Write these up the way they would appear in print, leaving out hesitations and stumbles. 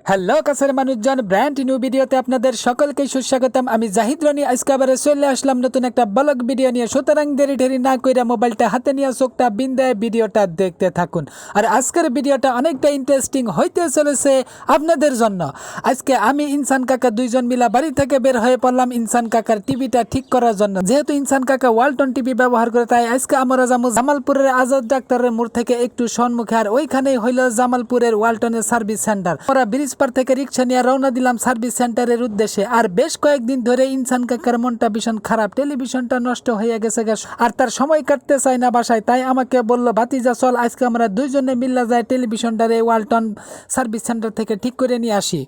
Hello কাছের মানুষজন, brand new ভিডিওতে আপনাদের সকলকে সুস্বাগতম। আমি জাহিদ রনি আজকে আবার চলে আসলাম নতুন একটা ব্লগ ভিডিও নিয়ে। সুতরাং দেরি ঢেরি না কইরা মোবাইলটা হাতে নিয়ে চোখটা বিন্দায় ভিডিওটা দেখতে থাকুন। আর আজকের ভিডিওটা অনেকটা ইন্টারেস্টিং হইতে চলেছে আপনাদের জন্য। আজকে আমি ইনসান কাকা দুইজন মিলা বাড়ি থেকে বের হয়ে পড়লাম ইনসান কাকার টিভিটা ঠিক করার জন্য। যেহেতু ইনসান কাকা ওয়ালটন টিভি ব্যবহার করে, তাই আজকে আমরা যাবো জামালপুরের আজাদ ডাক্তারের মোড় থেকে একটু সম্মুখে। আর ওইখানেই হইল জামালপুরের ওয়ালটনের সার্ভিস সেন্টার। আমরা ব্রিজ পার থেকে রিক্সা নিয়ে রওনা দিলাম সার্ভিস সেন্টারের উদ্দেশ্যে। আর বেশ কয়েকদিন ধরে ইনসান কাকার মনটা ভীষণ খারাপ, টেলিভিশনটা নষ্ট হয়ে গেছে আর তার সময় কাটতে চায় না বাসায়। তাই আমাকে বলল, ভাতিজা চল আজকে আমরা দুইজনে মিল্লা যায় টেলিভিশনটারে ওয়ালটন সার্ভিস সেন্টার থেকে ঠিক করে নিয়ে আসি।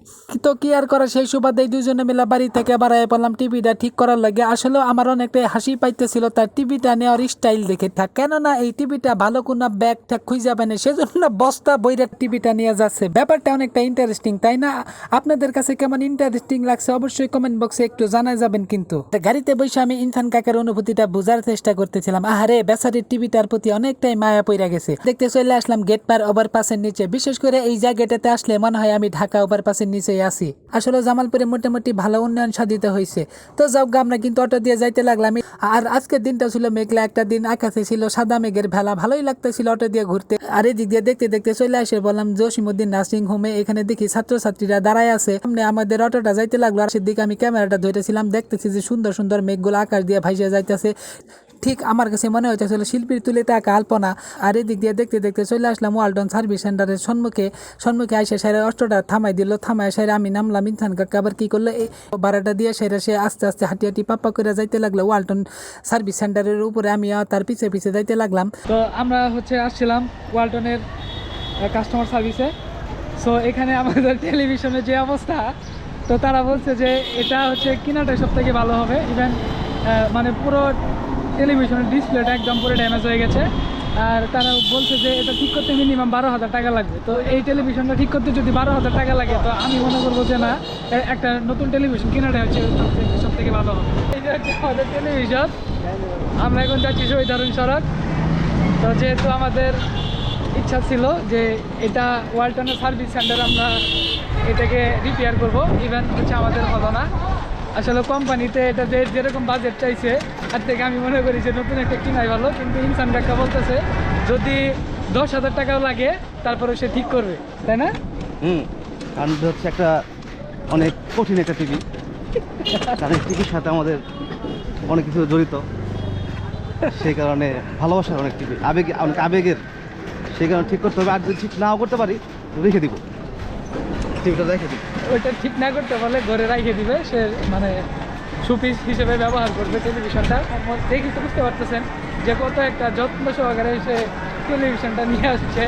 তো কি আর করা, সেই সুবাদে দুইজনে মিলা বাড়ি থেকে বাড়ায় পড়লাম টিভিটা ঠিক করার লাগে। আসলে আমার অনেকটাই হাসি পাইতেছিল তার টিভিটা নেওয়ার স্টাইল দেখে। কেননা এই টিভিটা ভালো কোনো ব্যাগ ট্যাগ খুঁজে যাবে না, সেজন্য বস্তা বইরা টিভিটা নিয়ে যাচ্ছে। ব্যাপারটা অনেকটা ইন্টারেস্টিং, তাই না? আপনাদের কাছে কেমন ইন্টারেস্টিং লাগছে অবশ্যই কমেন্ট বক্সে একটু জানাই যাবেন। কিন্তু গাড়িতে বসে আমি ইনসান কাকার অনুভূতিটা বোঝার চেষ্টা করতেছিলাম। আহারে, বেচারির টিভিটার প্রতি অনেকটাই মায়া পড়ে গেছে। দেখতে চলে আসলাম গেট পার ওভারপাসের নিচে। বিশেষ করে এই জায়গাটাতে আসলে মনে হয় আমি ঢাকা ওভারপাসের নিচেই আছি। আসলে জামালপুরে মোটামুটি ভালো উন্নয়ন সাধিত হয়েছে। তো যাও, আমরা কিন্তু অটো দিয়ে যাইতে লাগলাম। আর আজকের দিনটা ছিল মেঘলা একটা দিন, আকাশে ছিল সাদা মেঘের ভেলা। ভালোই লাগতেছিল অটো দিয়ে ঘুরতে। আর এদিক দিয়ে দেখতে দেখতে চলে আসে বললাম জসিমউদ্দিন নার্সিং হোমে। এখানে দেখি ছাত্রছাত্রীরা দাঁড়ায় আছে। সামনে আমাদের অটোটা যাইতে লাগলো। আর সেদিকে আমি ক্যামেরাটা ধরেছিলাম, দেখতেছি যে সুন্দর সুন্দর মেঘগুলো আকাশ দিয়ে ভাইসে যাইতেছে। ঠিক আমার কাছে মনে হইতেছিল শিল্পীর তুলিতে আঁকা আলপনা। আর এদিক দিয়ে দেখতে দেখতে চলে আসলাম ওয়ালটন সার্ভিস সেন্টারের সম্মুখে আইসা সেরা অটোটা থামাই দিল। থামাই সেরা আমি নামলাম। ইনসান কাকা আবার কি করলো, এই ভাড়াটা দিয়ে সেরা সে আস্তে আস্তে হাঁটি হাঁটি পাপ্পা করে যাইতে লাগলো ওয়ালটন সার্ভিস সেন্টারের উপরে। আমি তার পিছে পিছে যাইতে লাগলাম। তো আমরা আসছিলাম ওয়ালটনের কাস্টমার সার্ভিসে। সো এখানে আমাদের টেলিভিশনের যে অবস্থা, তো তারা বলছে যে এটা কিনাটা সব থেকে ভালো হবে। ইভেন মানে পুরো টেলিভিশনের ডিসপ্লেটা একদম পুরো ড্যামেজ হয়ে গেছে। আর তারা বলছে যে এটা ঠিক করতে মিনিমাম 12,000 টাকা লাগবে। তো এই টেলিভিশনটা ঠিক করতে যদি 12,000 টাকা লাগে, তো আমি মনে করবো যে না, একটা নতুন টেলিভিশন কেনাটা সব থেকে ভালো হবে। এই যে আমাদের টেলিভিশন, আমরা এখন যাচ্ছি শহীদ সড়ক। তো যেহেতু আমাদের ইচ্ছা ছিল যে এটা ওয়ালটনের সার্ভিস সেন্টার, আমরা এটাকে রিপেয়ার করব। ইভেন আমাদের হলো না। আসলে কোম্পানিতে এটা যেরকম বাজেট চাইছে, তার থেকে আমি মনে করি যে নতুন একটা কিনাই ভালো। কিন্তু ইনসান কাকা বলতেছে যদি 10,000 টাকাও লাগে তারপরে সে ঠিক করবে, তাই না? কারণ একটা অনেক কঠিন একটা টিভি। তাদের টিভির সাথে আমাদের অনেক কিছু জড়িত, সেই কারণে ভালোবাসার অনেক টিভি, অনেক আবেগের। সেই কারণে ঠিক করতে হবে। আর যদি ঠিক নাও করতে পারি রেখে দিব, টিভিটা রেখে দিব। ওইটা ঠিক না করতে পারলে ঘরে রেখে দিবে সে, মানে শোপিস হিসেবে ব্যবহার করবে টেলিভিশনটা। দেখি তো বুঝতে পারতেছেন যে কত একটা যত্ন সহকারে সে টেলিভিশনটা নিয়ে আসছে।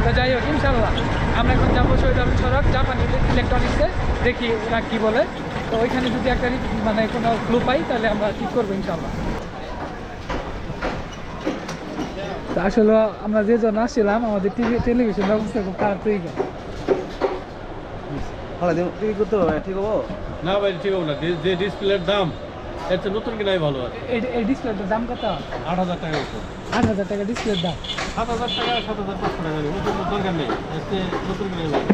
তো যাই হোক, ইনশাল্লাহ আমরা এখন যাবো শহীদ সড়ক জাপানি ইলেকট্রনিক্সে, দেখি ওরা কী বলে। তো ওইখানে যদি একটা মানে কোনো ক্লু পাই তাহলে আমরা ঠিক করবো ইনশাল্লাহ। তো আসলে আমরা যে জন্য আসছিলাম, আমাদের টেলিভিশন ব্যবস্থা খুব খারাপ হয়ে গেল। টিভি করতে হবে, ঠিক হবো না ভাই, ঠিক হবে না। যে ডিসপ্লের দাম এর চেয়ে নতুন কিনাই ভালো আর। এই ডিসপ্লেটার দাম কত? 8,000 টাকা উপর। 8,000 টাকা ডিসপ্লের দাম। 7,000 টাকা, 7,500 টাকা নতুন দরকার নেই। এর চেয়ে নতুন কিনাই ভালো।